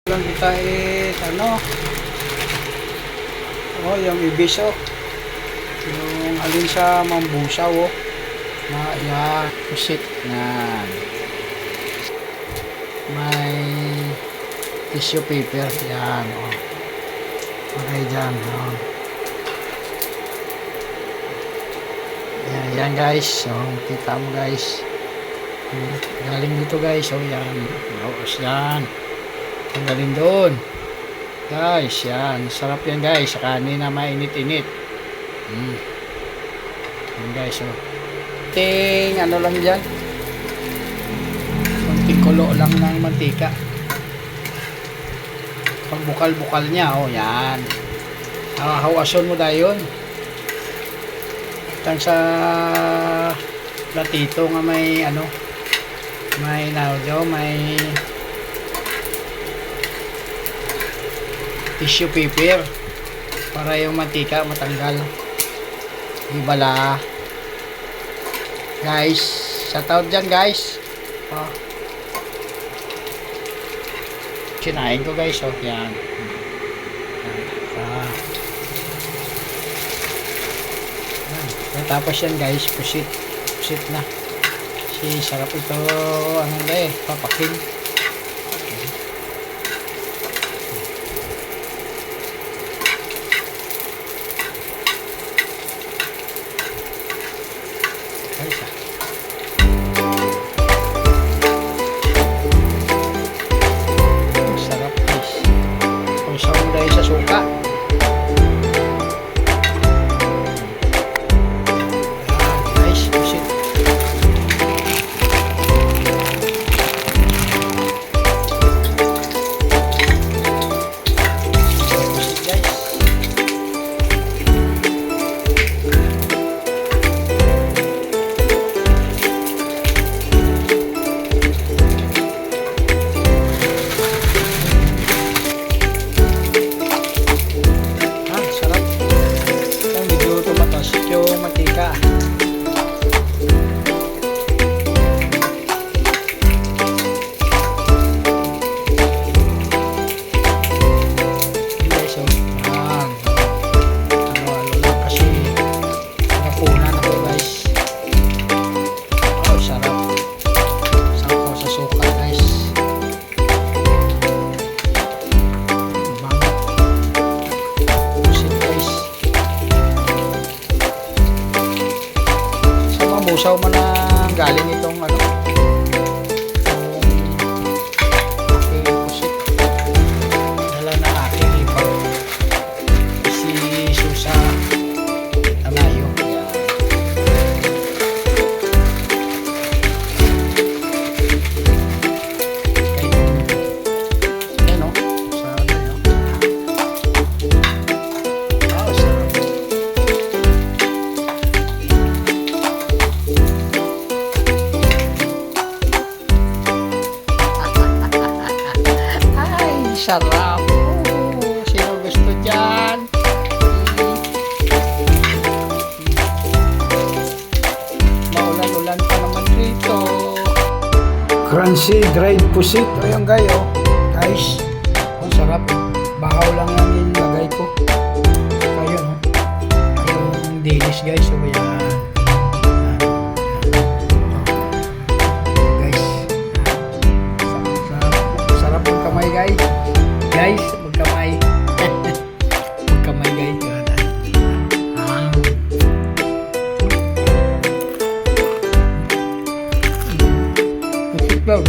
Lang kita ano, oh, yung ibis, oh, yung alin sa mambusaw, oh, na yan, pusit na may tissue paper, yan, oh, okay dyan, oh. Yan guys, so kita mo guys, galing dito guys, oh, yan, laos yan, ang galing doon guys, yan, sarap yan guys, sa kanin na mainit-init. Yan guys, oh, ting ano lang dyan, konting kulo lang ng mantika, pag bukal-bukal nya, oh, yan, hawason mo dahil yun tang sa platito nga may ano, may naudo, may tissue paper para yung mantika matanggal, di bala guys, shoutout dyan guys, oh, kinain ko guys, oh, yan, tapos yan guys, pusit na si sarap ito, ano na papakin. Sarap guys, kung saan dahil sa suka. Yung mantika. Guys, so, ano lang kasi napunan ako guys. Oh, sarap. Sarap ko sa suka guys. Busaw mo na galing itong ano, aking pusit, dala na aking ipag si Susa Tamayo. Yan o, sa ano yun, oh, sarap. Sarap. Oh, sino gusto dyan? Maulan-ulan pa naman dito. Crunchy dried pusit. Ayan guys, oh. Guys, ang sarap. Bahaw lang yung nilagay ko. Ayun, oh. Ayun, dilis guys. So, yan. Guys, sarap yung kamay guys. Guys, magkamay. Magkamay guys. Pusit lang.